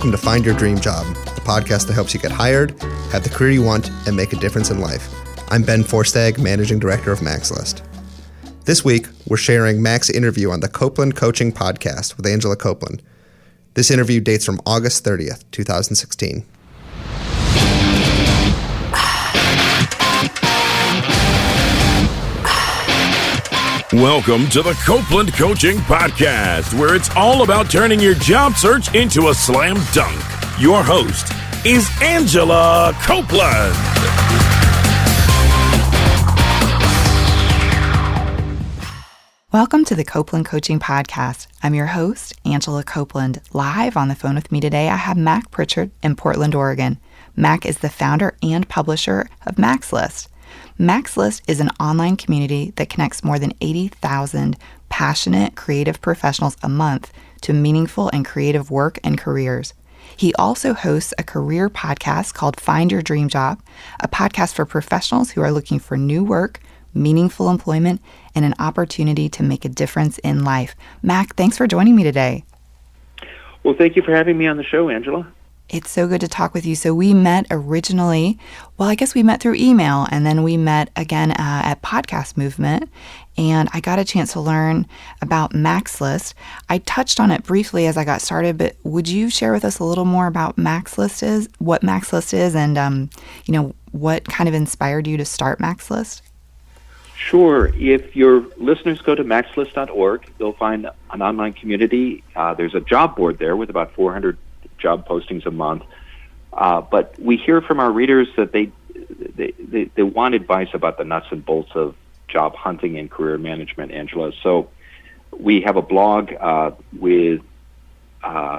Welcome to Find Your Dream Job, the podcast that helps you get hired, have the career you want, and make a difference in life. I'm Ben Forstag, Managing Director of MaxList. This week, we're sharing Mac's interview on the Copeland Coaching Podcast with Angela Copeland. This interview dates from August 30th, 2016. Welcome to the Copeland Coaching Podcast, where it's all about turning your job search into a slam dunk. Your host is Angela Copeland. Welcome to the Copeland Coaching Podcast. I'm your host, Angela Copeland. Live on the phone with me today, I have Mac Prichard in Portland, Oregon. Mac is the founder and publisher of MaxList. MaxList is an online community that connects more than 80,000 passionate, creative professionals a month to meaningful and creative work and careers. He also hosts a career podcast called Find Your Dream Job, a podcast for professionals who are looking for new work, meaningful employment, and an opportunity to make a difference in life. Mac, thanks for joining me today. Well, thank you for having me on the show, Angela. It's so good to talk with you. So we met originally, I guess we met through email, and then we met again at Podcast Movement, and I got a chance to learn about MaxList. I touched on it briefly as I got started, but would you share with us a little more about what MaxList is, and what kind of inspired you to start MaxList? Sure. If your listeners go to maxlist.org, they'll find an online community. There's a job board there with about 400 job postings a month. But we hear from our readers that they want advice about the nuts and bolts of job hunting and career management, Angela. So we have a blog with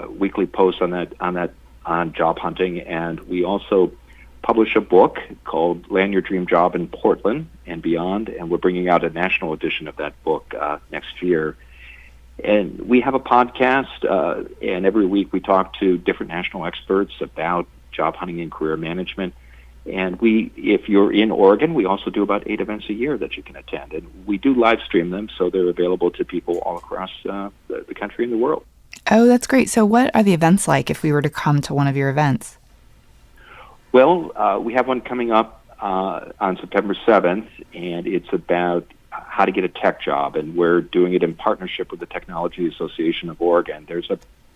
weekly posts on job hunting, and we also publish a book called Land Your Dream Job in Portland and Beyond, and we're bringing out a national edition of that book next year. And we have a podcast, and every week we talk to different national experts about job hunting and career management. And if you're in Oregon, we also do about 8 events a year that you can attend. And we do live stream them, so they're available to people all across the country and the world. Oh, that's great. So what are the events like if we were to come to one of your events? Well, we have one coming up on September 7th, and it's about how to get a tech job, and we're doing it in partnership with the Technology Association of Oregon.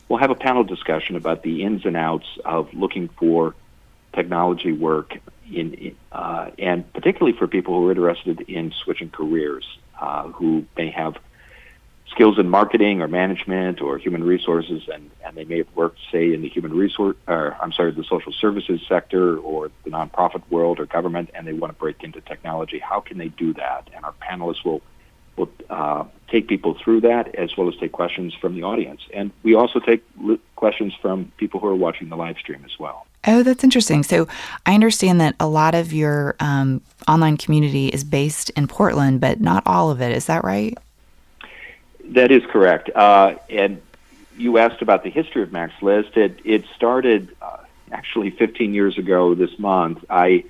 We'll have a panel discussion about the ins and outs of looking for technology work, and particularly for people who are interested in switching careers, who may have skills in marketing or management or human resources, and they may have worked, say, in the the social services sector or the nonprofit world or government, and they want to break into technology. How can they do that? And our panelists will take people through that, as well as take questions from the audience. And we also take questions from people who are watching the live stream as well. Oh, that's interesting. So I understand that a lot of your online community is based in Portland, but not all of it. Is that right? That is correct. And you asked about the history of MaxList. It started actually 15 years ago this month. I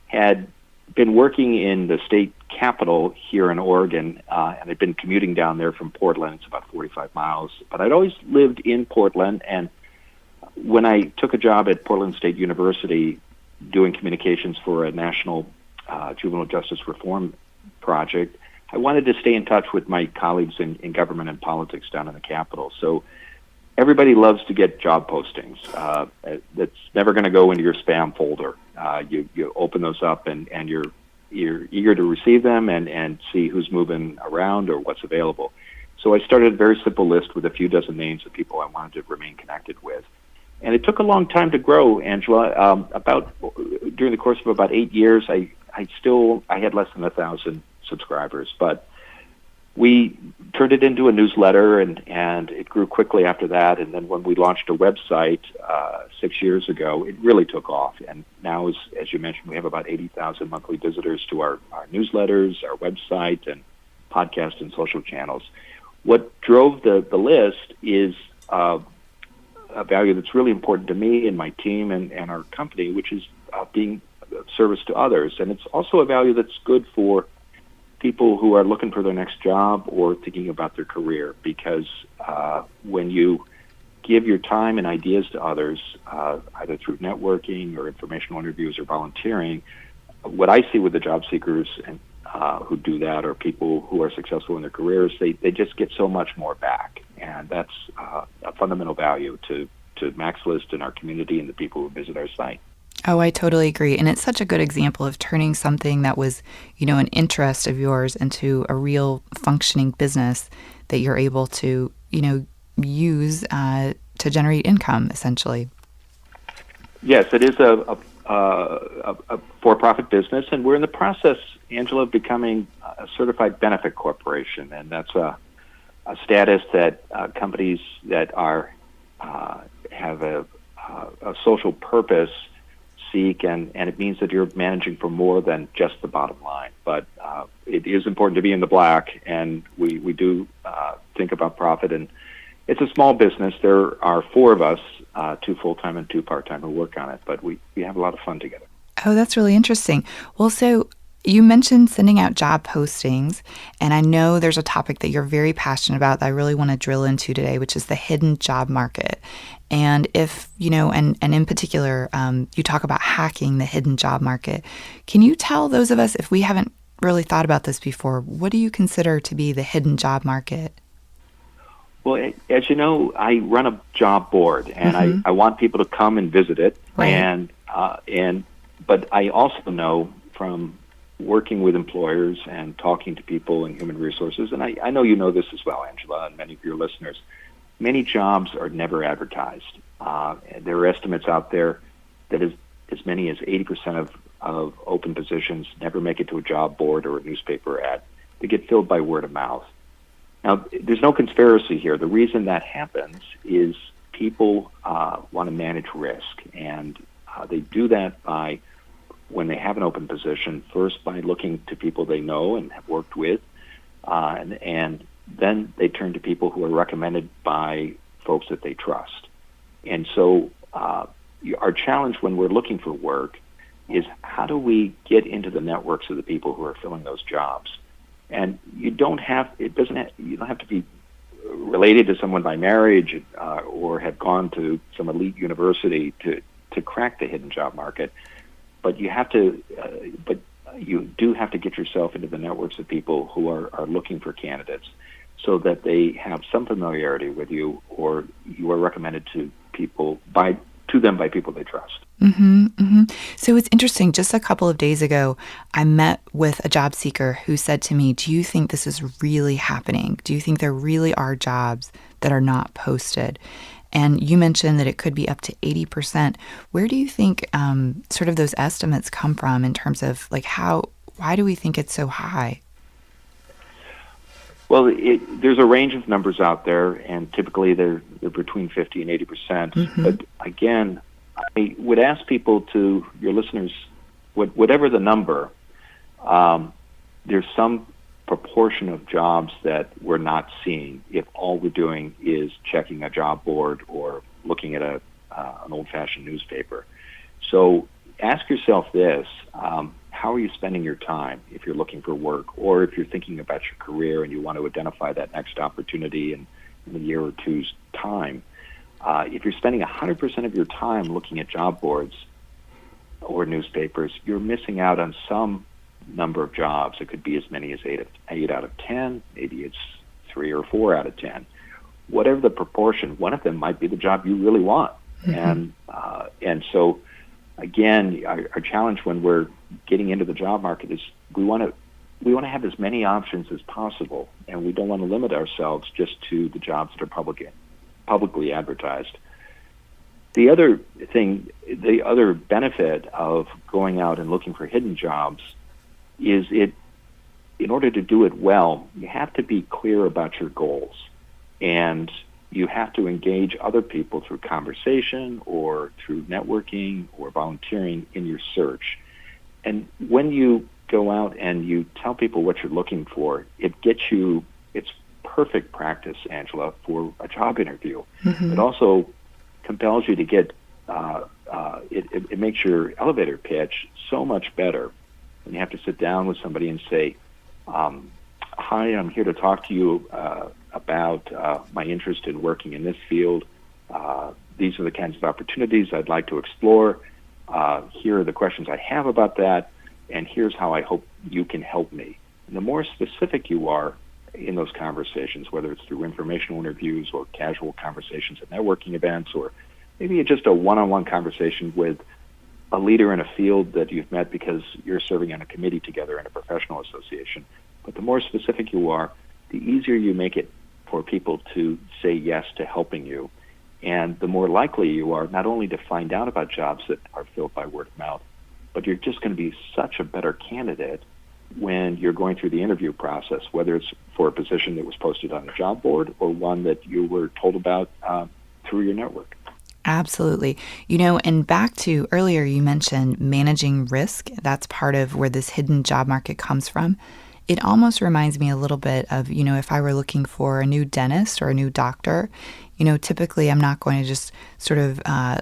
had been working in the state capital here in Oregon, and I'd been commuting down there from Portland. It's about 45 miles. But I'd always lived in Portland, and when I took a job at Portland State University doing communications for a national juvenile justice reform project, I wanted to stay in touch with my colleagues in government and politics down in the Capitol. So everybody loves to get job postings. That's never going to go into your spam folder. You open those up, and you're eager to receive them and see who's moving around or what's available. So I started a very simple list with a few dozen names of people I wanted to remain connected with. And it took a long time to grow, Angela. During the course of about 8 years, I had less than 1,000 subscribers, but we turned it into a newsletter, and it grew quickly after that. And then when we launched a website 6 years ago, it really took off. And now, as you mentioned, we have about 80,000 monthly visitors to our newsletters, our website, and podcast and social channels. What drove the list is a value that's really important to me and my team and our company, which is being of service to others. And it's also a value that's good for people who are looking for their next job or thinking about their career, because when you give your time and ideas to others, either through networking or informational interviews or volunteering, what I see with the job seekers and who do that, or people who are successful in their careers, they just get so much more back. And that's a fundamental value to MaxList and our community and the people who visit our site. Oh, I totally agree. And it's such a good example of turning something that was, an interest of yours into a real functioning business that you're able to, use to generate income, essentially. Yes, it is a for-profit business, and we're in the process, Angela, of becoming a certified benefit corporation, and that's a status that companies that have a social purpose seek, and it means that you're managing for more than just the bottom line. But it is important to be in the black, and we do think about profit. And it's a small business. There are 4 of us, 2 full-time and 2 part-time, who work on it, but we have a lot of fun together. Oh, that's really interesting. Well, so you mentioned sending out job postings, and I know there's a topic that you're very passionate about that I really want to drill into today, which is the hidden job market. And if, and in particular, you talk about hacking the hidden job market. Can you tell those of us, if we haven't really thought about this before, what do you consider to be the hidden job market? Well, as you know, I run a job board, and I want people to come and visit it. Right. But I also know from working with employers and talking to people in human resources, and I know you know this as well, Angela, and many of your listeners, many jobs are never advertised. There are estimates out there that as many as 80% of open positions never make it to a job board or a newspaper ad. They get filled by word of mouth. Now, there's no conspiracy here. The reason that happens is people want to manage risk, and they do that by, when they have an open position, first by looking to people they know and have worked with, and then they turn to people who are recommended by folks that they trust. And so our challenge when we're looking for work is, how do we get into the networks of the people who are filling those jobs? And you don't have to be related to someone by marriage or have gone to some elite university to crack the hidden job market. But you do have to get yourself into the networks of people who are looking for candidates, so that they have some familiarity with you, or you are recommended to them by people they trust. Mm-hmm, mm-hmm. So it's interesting. Just a couple of days ago, I met with a job seeker who said to me, do you think this is really happening? Do you think there really are jobs that are not posted? And you mentioned that it could be up to 80%. Where do you think sort of those estimates come from in terms of why do we think it's so high? Well, there's a range of numbers out there, and typically they're between 50 and 80%. Mm-hmm. But again, I would ask people, to your listeners, whatever the number, there's some proportion of jobs that we're not seeing if all we're doing is checking a job board or looking at an old-fashioned newspaper. So ask yourself this: how are you spending your time if you're looking for work, or if you're thinking about your career and you want to identify that next opportunity in a year or two's time? If you're spending 100% of your time looking at job boards or newspapers, you're missing out on some number of jobs. It could be as many as 8 out of 10, maybe it's 3 or 4 out of 10. Whatever the proportion, one of them might be the job you really want. Mm-hmm. And so, again, our challenge when we're getting into the job market is we want to have as many options as possible, and we don't want to limit ourselves just to the jobs that are publicly advertised. The other benefit of going out and looking for hidden jobs is in order to do it well, you have to be clear about your goals, and you have to engage other people through conversation or through networking or volunteering in your search. And when you go out and you tell people what you're looking for, it's perfect practice, Angela, for a job interview. Mm-hmm. It also compels you to get, it makes your elevator pitch so much better when you have to sit down with somebody and say, hi, I'm here to talk to you about my interest in working in this field. these are the kinds of opportunities I'd like to explore. Here are the questions I have about that, and here's how I hope you can help me. And the more specific you are in those conversations, whether it's through informational interviews or casual conversations at networking events, or maybe just a one-on-one conversation with a leader in a field that you've met because you're serving on a committee together in a professional association. But the more specific you are, the easier you make it for people to say yes to helping you. And the more likely you are not only to find out about jobs that are filled by word of mouth, but you're just going to be such a better candidate when you're going through the interview process, whether it's for a position that was posted on a job board or one that you were told about through your network. Absolutely. And back to earlier, you mentioned managing risk. That's part of where this hidden job market comes from. It almost reminds me a little bit of, if I were looking for a new dentist or a new doctor, typically I'm not going to just sort of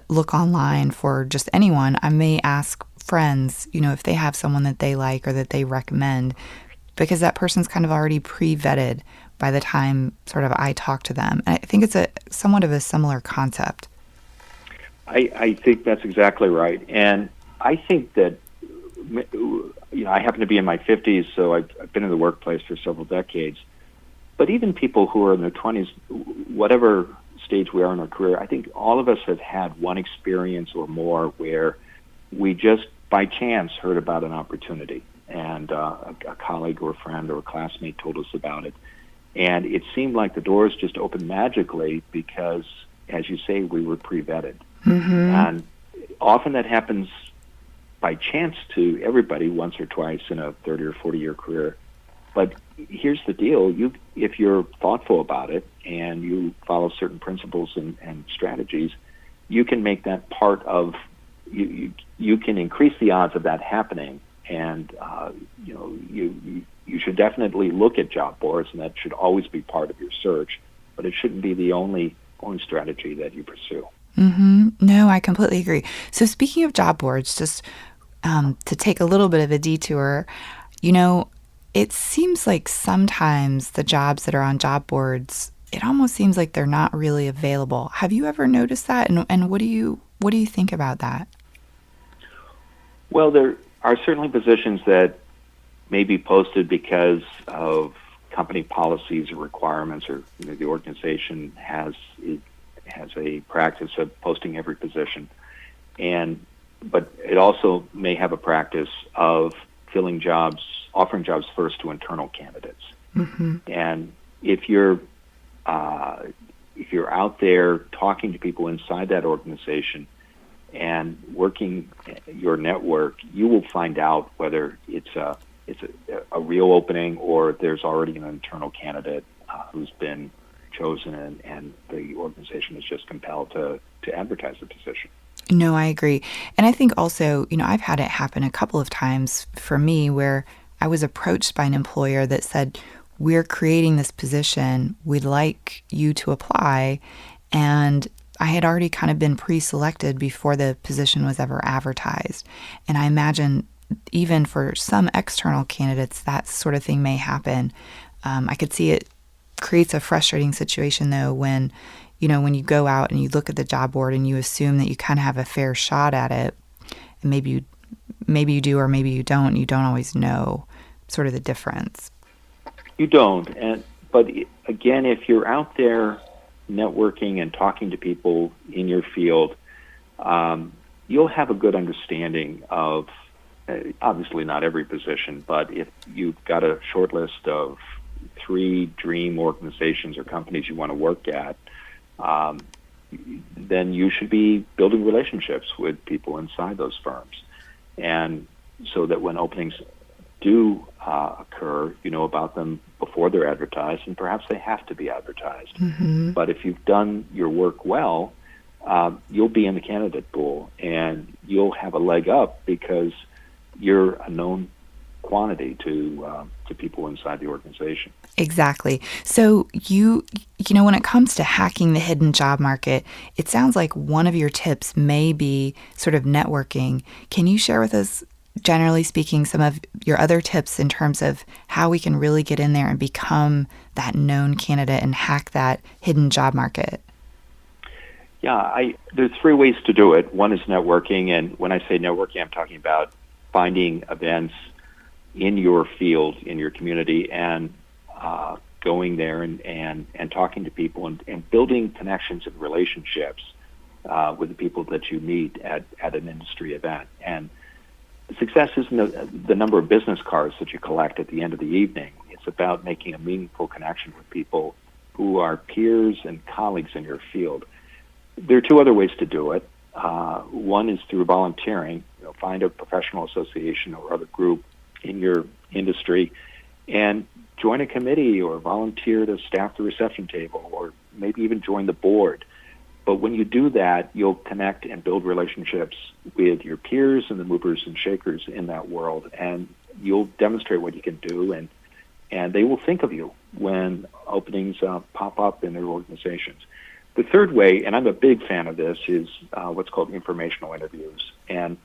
look online for just anyone. I may ask friends, if they have someone that they like or that they recommend, because that person's kind of already pre-vetted by the time sort of I talk to them. And I think it's somewhat of a similar concept. I think that's exactly right. And I think that, I happen to be in my 50s, so I've been in the workplace for several decades. But even people who are in their 20s, whatever stage we are in our career, I think all of us have had one experience or more where we just by chance heard about an opportunity, and a colleague or a friend or a classmate told us about it. And it seemed like the doors just opened magically because, as you say, we were pre-vetted. Mm-hmm. And often that happens by chance to everybody once or twice in a 30 or 40-year career. But here's the deal. If you're thoughtful about it and you follow certain principles and strategies, you can make that part of, you can increase the odds of that happening. And, you should definitely look at job boards, and that should always be part of your search, but it shouldn't be the only strategy that you pursue. Mm-hmm. No, I completely agree. So speaking of job boards, just to take a little bit of a detour, it seems like sometimes the jobs that are on job boards, it almost seems like they're not really available. Have you ever noticed that? And what do you think about that? Well, there are certainly positions that may be posted because of company policies or requirements, or the organization has a practice of posting every position, but it also may have a practice of offering jobs first to internal candidates. Mm-hmm. And if you're out there talking to people inside that organization and working your network, you will find out whether it's a real opening or there's already an internal candidate who's been chosen, and the organization is just compelled to advertise the position. No, I agree. And I think also, I've had it happen a couple of times for me where I was approached by an employer that said, we're creating this position, we'd like you to apply. And I had already kind of been pre-selected before the position was ever advertised. And I imagine even for some external candidates, that sort of thing may happen. I could see it creates a frustrating situation, though, when you go out and you look at the job board and you assume that you kind of have a fair shot at it, and maybe you do or maybe you don't always know sort of the difference. You don't. But again, if you're out there networking and talking to people in your field, you'll have a good understanding of, obviously not every position, but if you've got a short list of 3 dream organizations or companies you want to work at, then you should be building relationships with people inside those firms. And so that when openings do occur, you know about them before they're advertised, and perhaps they have to be advertised. Mm-hmm. But if you've done your work well, you'll be in the candidate pool, and you'll have a leg up because you're a known quantity to people inside the organization. Exactly. So you know, when it comes to hacking the hidden job market, it sounds like one of your tips may be sort of networking. Can you share with us, generally speaking, some of your other tips in terms of how we can really get in there and become that known candidate and hack that hidden job market? Yeah, there's three ways to do it. One is networking, and when I say networking, I'm talking about finding events in your field, in your community, and going there and talking to people and building connections and relationships with the people that you meet at an industry event. And success isn't the number of business cards that you collect at the end of the evening. It's about making a meaningful connection with people who are peers and colleagues in your field. There are two other ways to do it. One is through volunteering. Find a professional association or other group in your industry and join a committee or volunteer to staff the reception table or maybe even join the board. But when you do that, you'll connect and build relationships with your peers and the movers and shakers in that world, and you'll demonstrate what you can do, and they will think of you when openings pop up in their organizations. The third way, and I'm a big fan of this, is what's called informational interviews. And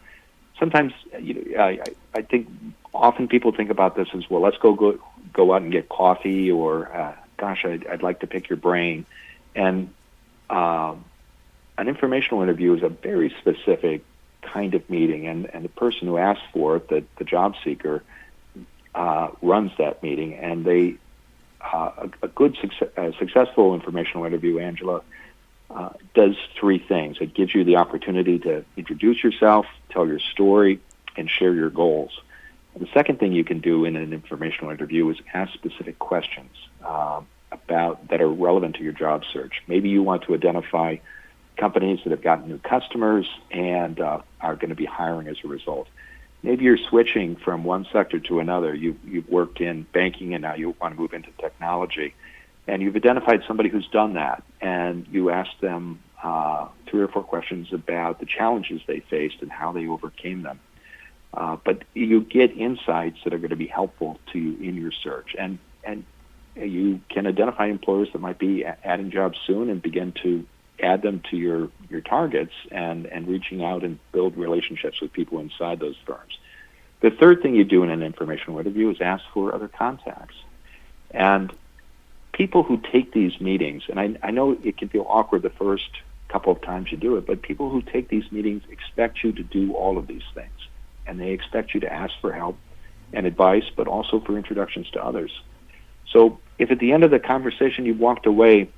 sometimes I think often people think about this as, well, let's go out and get coffee, or gosh, I'd like to pick your brain. And an informational interview is a very specific kind of meeting, and the person who asks for it, the job seeker, runs that meeting. And they a good successful informational interview, Angela, does three things. It gives you the opportunity to introduce yourself, tell your story, and share your goals. And the second thing you can do in an informational interview is ask specific questions that are relevant to your job search. Maybe you want to identify companies that have gotten new customers and are going to be hiring as a result. Maybe you're switching from one sector to another. You've worked in banking and now you want to move into technology. And you've identified somebody who's done that, and you ask them 3 or 4 questions about the challenges they faced and how they overcame them. But you get insights that are going to be helpful to you in your search. And you can identify employers that might be adding jobs soon and begin to add them to your targets and reaching out and build relationships with people inside those firms. The third thing you do in an informational interview is ask for other contacts. And people who take these meetings, and I know it can feel awkward the first couple of times you do it, but people who take these meetings expect you to do all of these things. And they expect you to ask for help and advice, but also for introductions to others. So if at the end of the conversation you walked away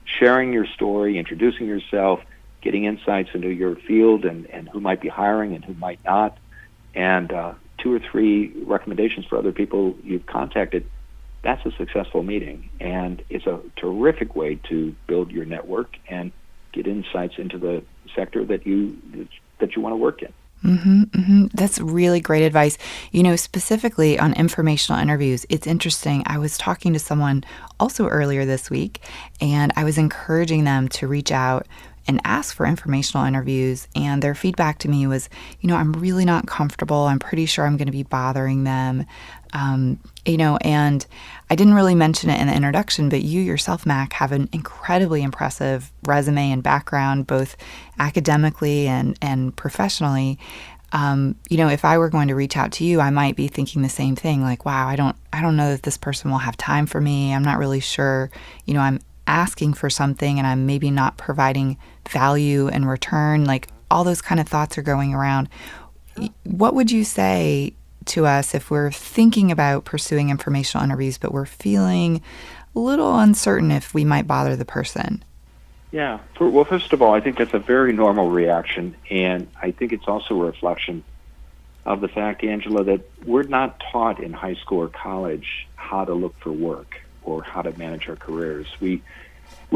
sharing your story, introducing yourself, getting insights into your field and who might be hiring and who might not, and 2 or 3 recommendations for other people you've contacted, that's a successful meeting. And it's a terrific way to build your network and get insights into the sector that you want to work in. Mm-hmm, mm-hmm. That's really great advice. Specifically on informational interviews, it's interesting. I was talking to someone also earlier this week, and I was encouraging them to reach out and ask for informational interviews. And their feedback to me was, I'm really not comfortable. I'm pretty sure I'm going to be bothering them. And I didn't really mention it in the introduction, but you yourself, Mac, have an incredibly impressive resume and background, both academically and professionally. If I were going to reach out to you, I might be thinking the same thing, like, wow, I don't know that this person will have time for me. I'm not really sure, I'm asking for something and I'm maybe not providing value in return. Like, all those kind of thoughts are going around. What would you say to us if we're thinking about pursuing informational interviews, but we're feeling a little uncertain if we might bother the person? Yeah. Well, first of all, I think that's a very normal reaction, and I think it's also a reflection of the fact, Angela, that we're not taught in high school or college how to look for work or how to manage our careers. We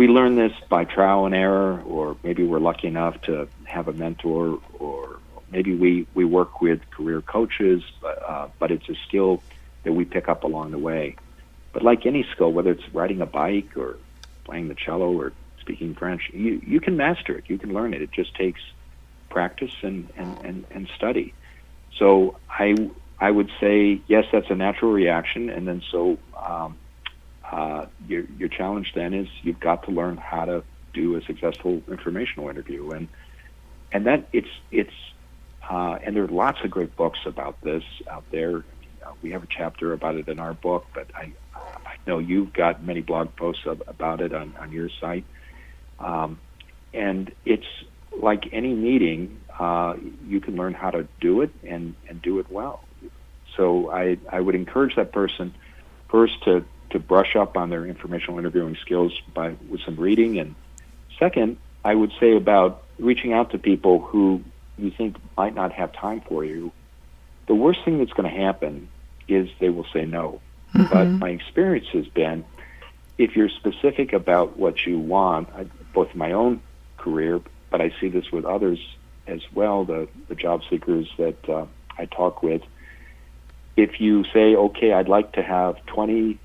learn this by trial and error, or maybe we're lucky enough to have a mentor, or maybe we work with career coaches, but it's a skill that we pick up along the way. But like any skill, whether it's riding a bike or playing the cello or speaking French, you can master it. You can learn it. It just takes practice and study. So I would say, yes, that's a natural reaction. And then your challenge then is you've got to learn how to do a successful informational interview. And that and there are lots of great books about this out there. We have a chapter about it in our book, but I know you've got many blog posts about it on your site. And it's like any meeting, you can learn how to do it and do it well. So I would encourage that person first to brush up on their informational interviewing skills with some reading. And second, I would say about reaching out to people who you think might not have time for you. The worst thing that's going to happen is they will say no. Mm-hmm. But my experience has been, if you're specific about what you want, both in my own career, but I see this with others as well, the job seekers that I talk with, if you say, okay, I'd like to have 20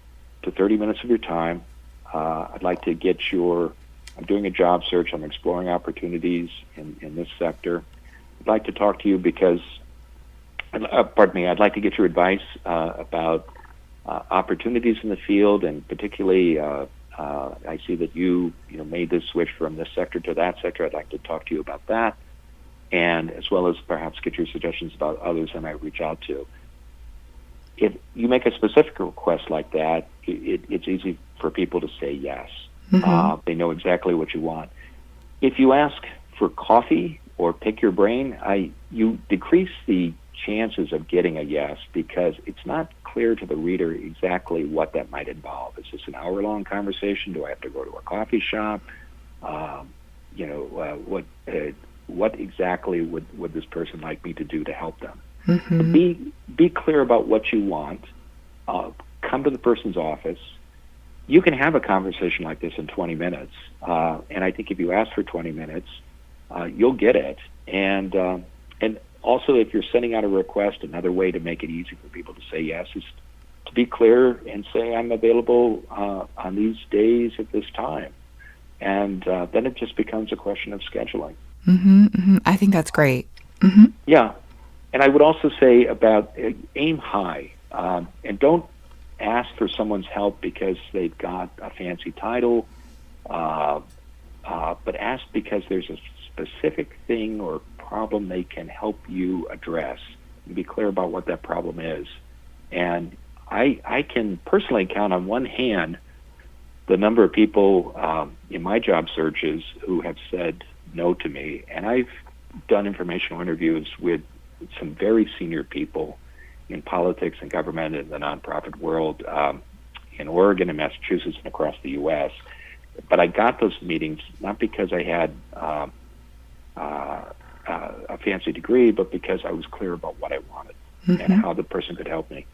to 30 minutes of your time, I'd like to get I'm doing a job search, I'm exploring opportunities in this sector, I'd like to talk to you because, I'd like to get your advice about opportunities in the field, and particularly I see that you made this switch from this sector to that sector. I'd like to talk to you about that, and as well as perhaps get your suggestions about others I might reach out to. If you make a specific request like that, it's easy for people to say yes. Mm-hmm. They know exactly what you want. If you ask for coffee or pick your brain, you decrease the chances of getting a yes, because it's not clear to the reader exactly what that might involve. Is this an hour-long conversation? Do I have to go to a coffee shop? What exactly would this person like me to do to help them? Mm-hmm. Be clear about what you want. Come to the person's office. You can have a conversation like this in 20 minutes, and I think if you ask for 20 minutes, you'll get it. And also, if you're sending out a request, another way to make it easy for people to say yes is to be clear and say, I'm available on these days at this time. And then it just becomes a question of scheduling. Mm-hmm. Mm-hmm. I think that's great. Mm-hmm. Yeah. And I would also say about aim high, and don't ask for someone's help because they've got a fancy title, but ask because there's a specific thing or problem they can help you address, and be clear about what that problem is. And I can personally count on one hand the number of people in my job searches who have said no to me. And I've done informational interviews with some very senior people in politics and government and the nonprofit world in Oregon and Massachusetts and across the U.S. But I got those meetings not because I had a fancy degree, but because I was clear about what I wanted and how the person could help me.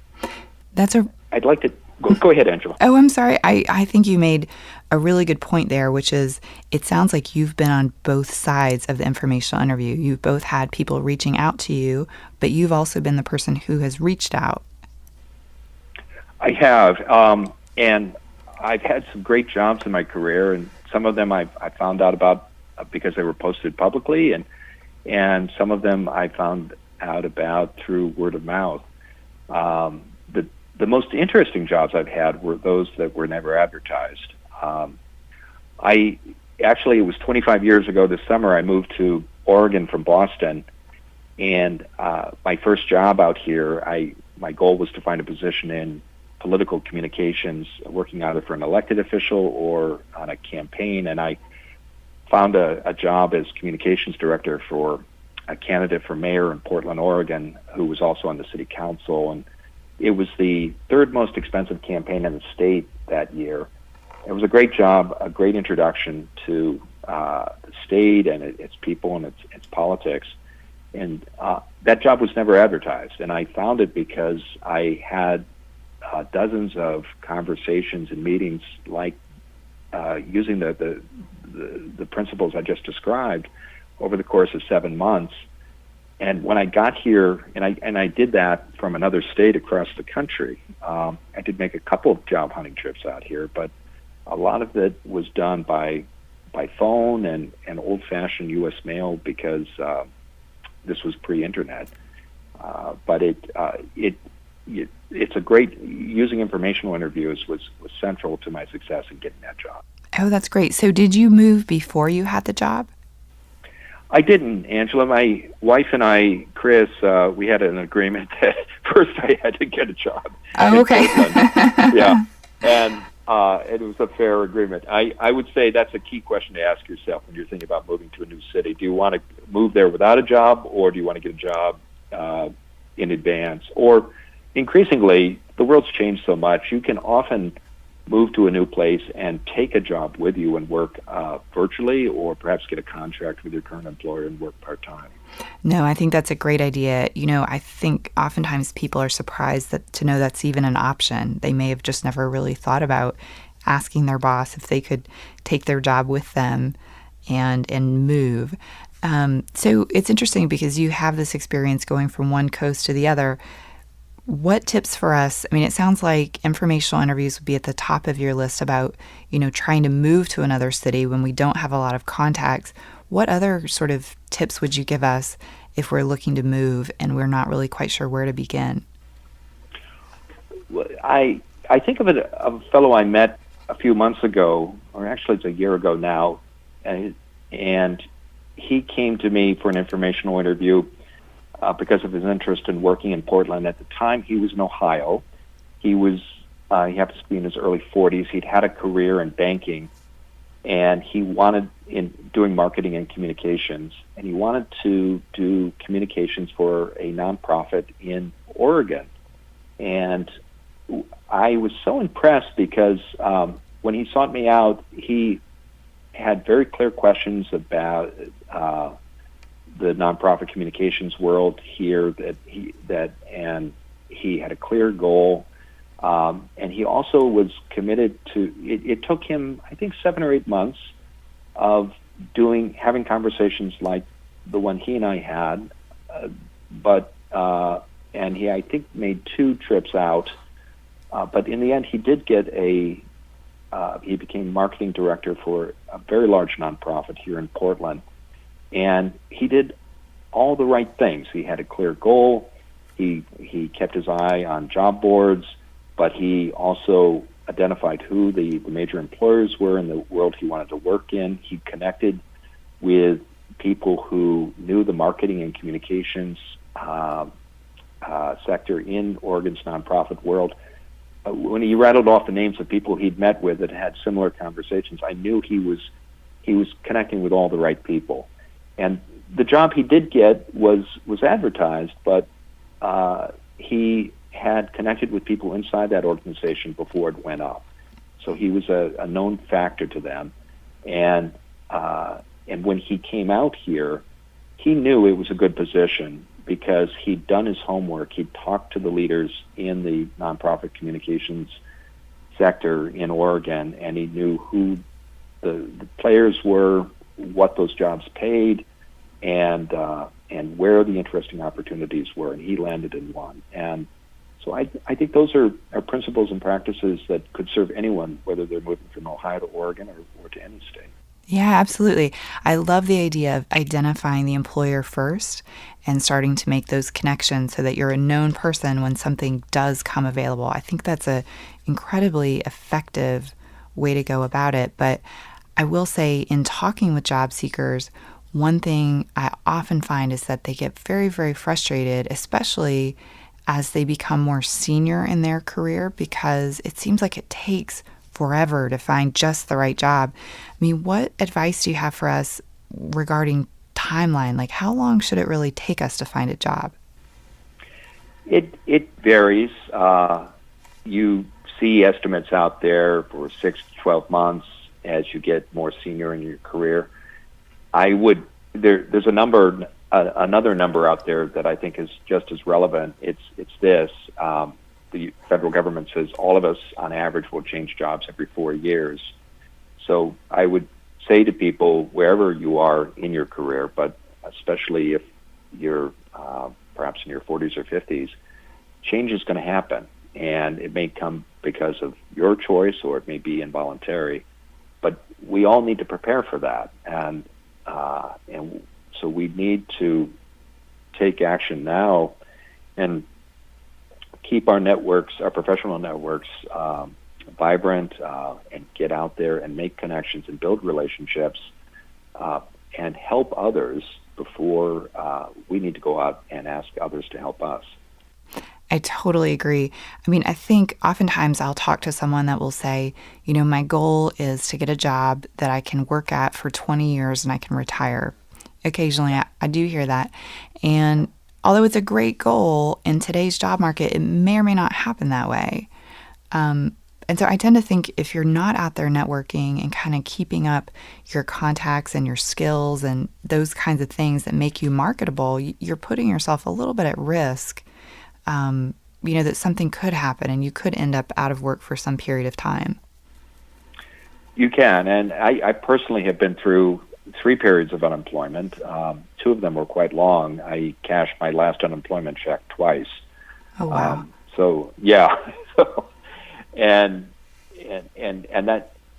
I'd like to go ahead, Angela. Oh, I'm sorry. I think you made a really good point there, which is it sounds like you've been on both sides of the informational interview. You've both had people reaching out to you, but you've also been the person who has reached out. I have, and I've had some great jobs in my career, and some of them I found out about because they were posted publicly, and some of them I found out about through word of mouth. The most interesting jobs I've had were those that were never advertised. It was 25 years ago this summer, I moved to Oregon from Boston, and my first job out here, my goal was to find a position in political communications, working either for an elected official or on a campaign, and I found a job as communications director for a candidate for mayor in Portland, Oregon, who was also on the city council, and it was the third most expensive campaign in the state that year. It was a great job, a great introduction to the state and its people and its politics. And that job was never advertised. And I found it because I had dozens of conversations and meetings like using the principles I just described over the course of 7 months. And when I got here, and I did that from another state across the country, I did make a couple of job hunting trips out here, but a lot of it was done by phone and old-fashioned U.S. mail because this was pre-internet. But it's a great, using informational interviews was central to my success in getting that job. Oh, that's great. So did you move before you had the job? I didn't, Angela. My wife and I, Chris, we had an agreement that first I had to get a job. Oh, okay. Yeah. And It was a fair agreement. I would say that's a key question to ask yourself when you're thinking about moving to a new city. Do you want to move there without a job, or do you want to get a job in advance? Or increasingly, the world's changed so much, you can often move to a new place and take a job with you and work virtually, or perhaps get a contract with your current employer and work part-time. No, I think that's a great idea. I think oftentimes people are surprised to know that's even an option. They may have just never really thought about asking their boss if they could take their job with them and move. So it's interesting because you have this experience going from one coast to the other. What tips for us? I mean, it sounds like informational interviews would be at the top of your list about, trying to move to another city when we don't have a lot of contacts. What other sort of tips would you give us if we're looking to move and we're not really quite sure where to begin? Well, I think of a fellow I met a few months ago, or actually it's a year ago now, and he came to me for an informational interview because of his interest in working in Portland. At the time, he was in Ohio. He happens to be in his early 40s. He'd had a career in banking, and he wanted in doing marketing and communications, and he wanted to do communications for a nonprofit in Oregon. And I was so impressed because when he sought me out, he had very clear questions about the nonprofit communications world here, and he had a clear goal, and he also was committed to. It took him, I think, 7 or 8 months of having conversations like the one he and I had, and he, I think, made 2 trips out, but in the end, he did get he became marketing director for a very large nonprofit here in Portland. And he did all the right things. He had a clear goal. He kept his eye on job boards, but he also identified who the major employers were in the world he wanted to work in. He connected with people who knew the marketing and communications sector in Oregon's nonprofit world. When he rattled off the names of people he'd met with that had similar conversations, I knew he was connecting with all the right people. And the job he did get was advertised, but he had connected with people inside that organization before it went up. So he was a known factor to them. And when he came out here, he knew it was a good position because he'd done his homework. He'd talked to the leaders in the nonprofit communications sector in Oregon, and he knew who the players were, what those jobs paid, and where the interesting opportunities were, and he landed in one. And so I think those are principles and practices that could serve anyone, whether they're moving from Ohio to Oregon or to any state. Yeah, absolutely. I love the idea of identifying the employer first and starting to make those connections so that you're a known person when something does come available. I think that's an incredibly effective way to go about it. But I will say, in talking with job seekers, one thing I often find is that they get very, very frustrated, especially as they become more senior in their career, because it seems like it takes forever to find just the right job. I mean, what advice do you have for us regarding timeline? Like, how long should it really take us to find a job? It varies. You see estimates out there for 6 to 12 months as you get more senior in your career. There's another number out there that I think is just as relevant. It's this. The federal government says all of us, on average, will change jobs every 4 years. So I would say to people, wherever you are in your career, but especially if you're perhaps in your 40s or 50s, change is going to happen. And it may come because of your choice, or it may be involuntary. But we all need to prepare for that. And so we need to take action now and keep our networks, our professional networks, vibrant, and get out there and make connections and build relationships and help others before we need to go out and ask others to help us. I totally agree. I mean, I think oftentimes I'll talk to someone that will say, my goal is to get a job that I can work at for 20 years and I can retire. Occasionally I do hear that. And although it's a great goal in today's job market, it may or may not happen that way. And so I tend to think if you're not out there networking and kind of keeping up your contacts and your skills and those kinds of things that make you marketable, you're putting yourself a little bit at risk, that something could happen and you could end up out of work for some period of time. You can. And I personally have been through 3 periods of unemployment. 2 of them were quite long. I cashed my last unemployment check twice. Oh, wow. So, yeah. And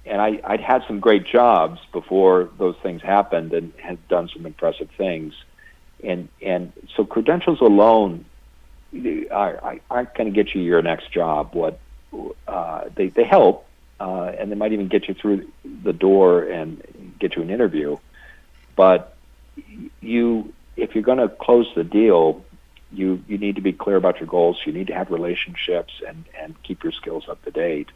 I'd had some great jobs before those things happened and had done some impressive things. And so credentials alone aren't going to get you your next job. They help, and they might even get you through the door and get you an interview. But if you're going to close the deal, you need to be clear about your goals. You need to have relationships and keep your skills up to date.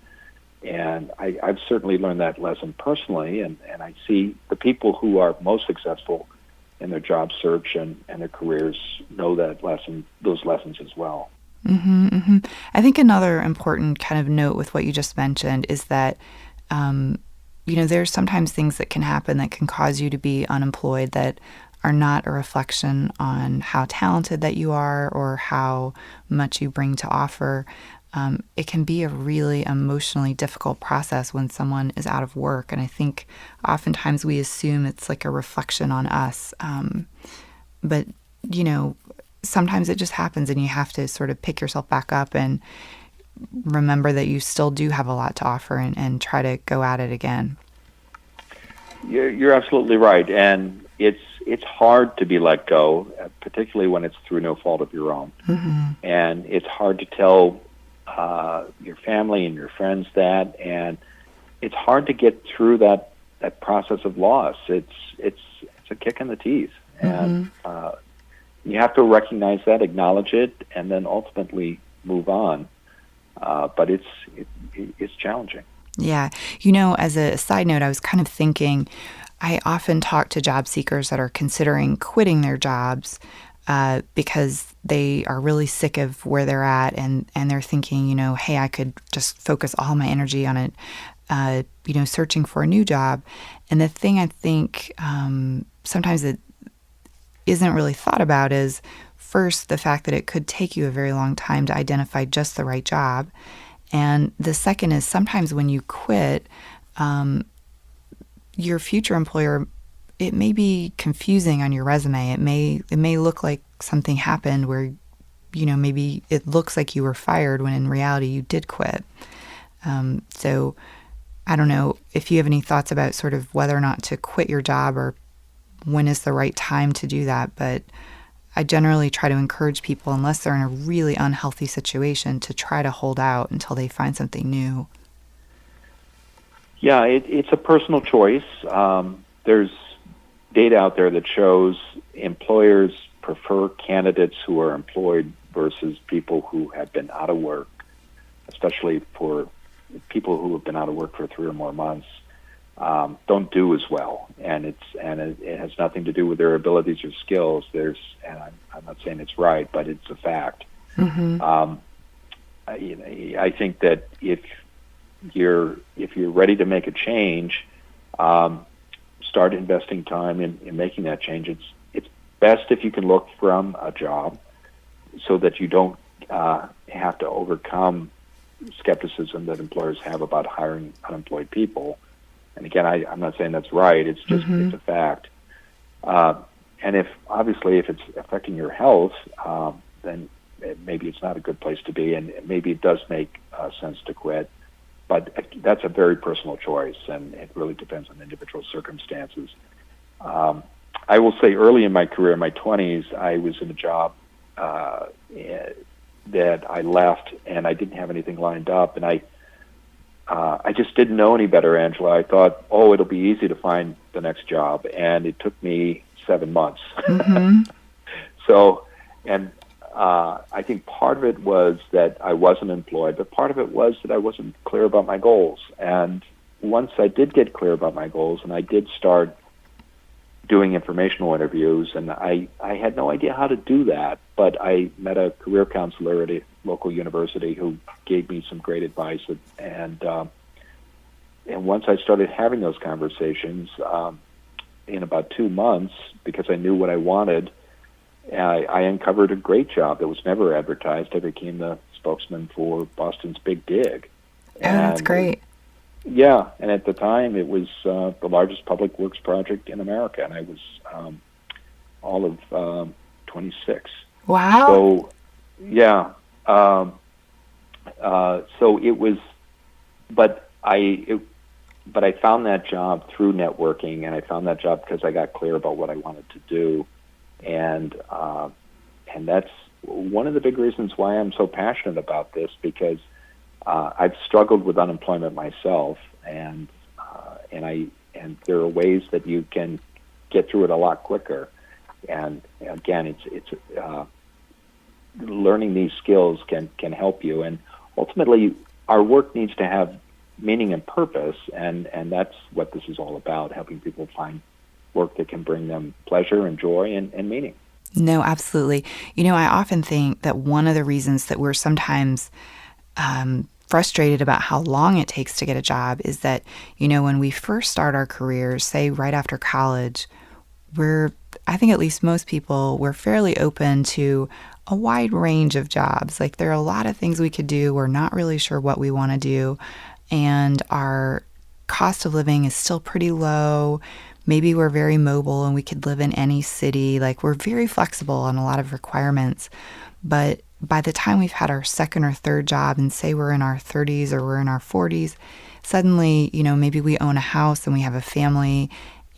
And I've certainly learned that lesson personally, and I see the people who are most successful in their job search and their careers know those lessons as well. Mm-hmm, mm-hmm. I think another important kind of note with what you just mentioned is that, there's sometimes things that can happen that can cause you to be unemployed that are not a reflection on how talented that you are or how much you bring to offer. It can be a really emotionally difficult process when someone is out of work. And I think oftentimes we assume it's like a reflection on us. But, sometimes it just happens and you have to sort of pick yourself back up and remember that you still do have a lot to offer and try to go at it again. You're absolutely right. And it's hard to be let go, particularly when it's through no fault of your own. Mm-hmm. And it's hard to tell your family and your friends that, and it's hard to get through that process of loss. It's a kick in the teeth, and you have to recognize that, acknowledge it, and then ultimately move on. But it's challenging. Yeah. As a side note, I was kind of thinking, I often talk to job seekers that are considering quitting their jobs because they are really sick of where they're at and they're thinking, hey, I could just focus all my energy on it, searching for a new job. And the thing I think sometimes it isn't really thought about is first the fact that it could take you a very long time to identify just the right job. And the second is sometimes when you quit, your future employer, it may be confusing on your resume. It may look like something happened where, maybe it looks like you were fired when in reality you did quit. So I don't know if you have any thoughts about sort of whether or not to quit your job or when is the right time to do that. But I generally try to encourage people, unless they're in a really unhealthy situation, to try to hold out until they find something new. Yeah, it's a personal choice. There's data out there that shows employers prefer candidates who are employed versus people who have been out of work, especially for people who have been out of work for 3 or more months. Don't do as well, and it has nothing to do with their abilities or skills. I'm not saying it's right, but it's a fact. Mm-hmm. I think that if you're ready to make a change, start investing time in making that change. It's best if you can look from a job, so that you don't have to overcome skepticism that employers have about hiring unemployed people. And again, I'm not saying that's right. It's just it's a fact. And if it's affecting your health, then maybe it's not a good place to be, and maybe it does make sense to quit. But that's a very personal choice, and it really depends on individual circumstances. I will say early in my career, in my 20s, I was in a job that I left, and I didn't have anything lined up, and I just didn't know any better, Angela. I thought, it'll be easy to find the next job, and it took me 7 months. Mm-hmm. So, and I think part of it was that I wasn't employed, but part of it was that I wasn't clear about my goals. And once I did get clear about my goals, and I did start doing informational interviews, and I had no idea how to do that, but I met a career counselor at a local university who gave me some great advice. And once I started having those conversations, in about 2 months, because I knew what I wanted, I uncovered a great job that was never advertised. I became the spokesman for Boston's Big Dig. Oh, that's great. Yeah, and at the time it was the largest public works project in America, and I was all of 26. Wow. So, yeah. So it was, but I found that job through networking, and I found that job because I got clear about what I wanted to do, and that's one of the big reasons why I'm so passionate about this, because I've struggled with unemployment myself, and there are ways that you can get through it a lot quicker. And again, it's learning these skills can help you. And ultimately, our work needs to have meaning and purpose, and that's what this is all about: helping people find work that can bring them pleasure and joy and meaning. No, absolutely. I often think that one of the reasons that we're sometimes frustrated about how long it takes to get a job is that, when we first start our careers, say right after college, I think at least most people, we're fairly open to a wide range of jobs. Like, there are a lot of things we could do. We're not really sure what we want to do. And our cost of living is still pretty low. Maybe we're very mobile and we could live in any city. Like, we're very flexible on a lot of requirements. But by the time we've had our second or third job, and say we're in our 30s or we're in our 40s, suddenly, maybe we own a house and we have a family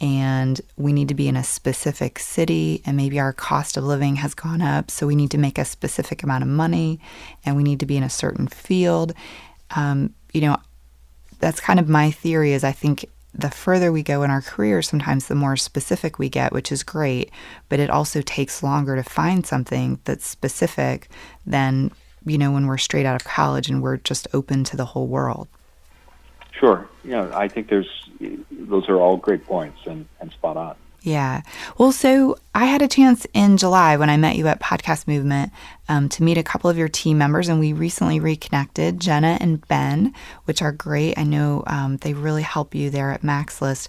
and we need to be in a specific city, and maybe our cost of living has gone up, so we need to make a specific amount of money, and we need to be in a certain field. That's kind of my theory, is I think the further we go in our career, sometimes the more specific we get, which is great, but it also takes longer to find something that's specific than, when we're straight out of college and we're just open to the whole world. Sure. I think those are all great points and spot on. Yeah. Well, so I had a chance in July when I met you at Podcast Movement to meet a couple of your team members, and we recently reconnected, Jenna and Ben, which are great. I know they really help you there at MaxList.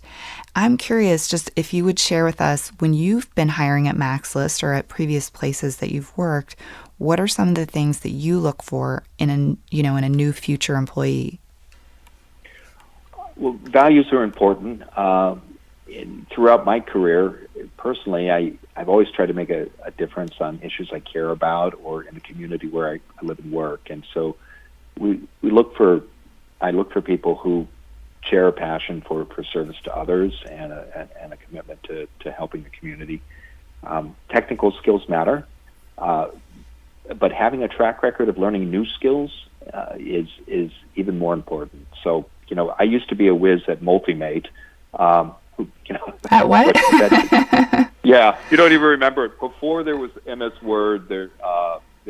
I'm curious, just if you would share with us, when you've been hiring at MaxList or at previous places that you've worked, what are some of the things that you look for in a new future employee? Well, values are important. Throughout my career, personally, I've always tried to make a difference on issues I care about or in the community where I live and work. And so I look for people who share a passion for service to others and a commitment to helping the community. Technical skills matter, but having a track record of learning new skills is even more important. So, I used to be a whiz at Multimate. At what? Yeah, you don't even remember it. Before there was MS Word, there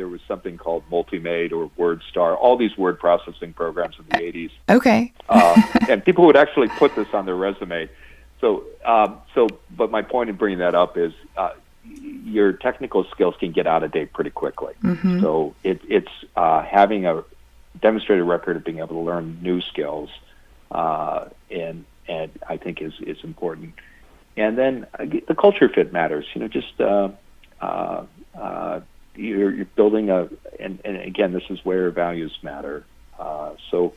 was something called Multimate or WordStar, all these word processing programs in the 80s. Okay. And people would actually put this on their resume. So, but my point in bringing that up is your technical skills can get out of date pretty quickly. Mm-hmm. So it's having a demonstrated record of being able to learn new skills, and I think is important. And then the culture fit matters. You're building and again, this is where values matter. So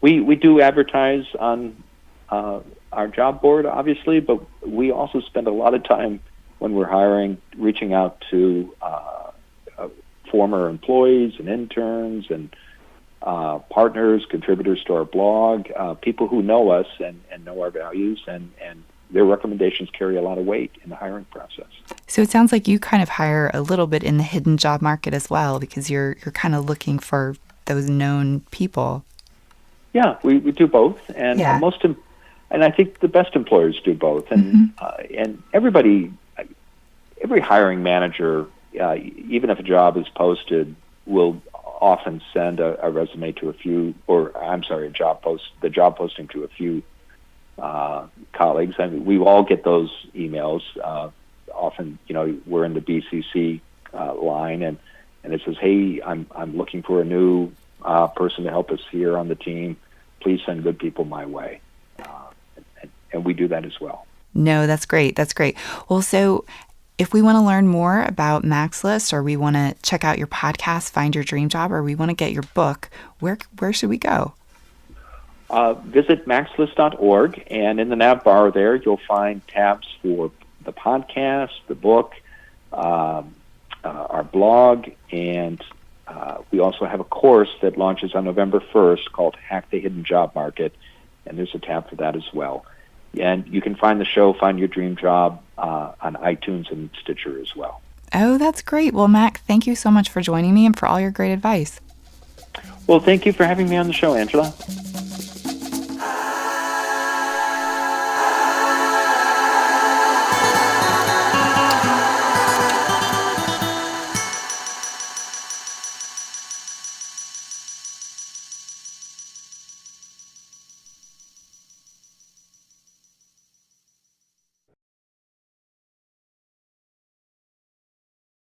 we do advertise on our job board, obviously, but we also spend a lot of time when we're hiring, reaching out to former employees and interns and partners, contributors to our blog, people who know us and know our values, and their recommendations carry a lot of weight in the hiring process. So it sounds like you kind of hire a little bit in the hidden job market as well, because you're kind of looking for those known people. Yeah, we do both, and and I think the best employers do both, and and every hiring manager even if a job is posted, we'll often send a resume to the job posting to a few colleagues. I mean, we all get those emails. Often, we're in the BCC line, and it says, "Hey, I'm looking for a new person to help us here on the team. Please send good people my way," and we do that as well. No, that's great. That's great. Well, so if we want to learn more about MaxList, or we want to check out your podcast, Find Your Dream Job, or we want to get your book, where should we go? Visit maxlist.org, and in the nav bar there, you'll find tabs for the podcast, the book, our blog, and we also have a course that launches on November 1st called Hack the Hidden Job Market, and there's a tab for that as well. And you can find the show, Find Your Dream Job, on iTunes and Stitcher as well. Oh, that's great. Well, Mac, thank you so much for joining me and for all your great advice. Well, thank you for having me on the show, Angela.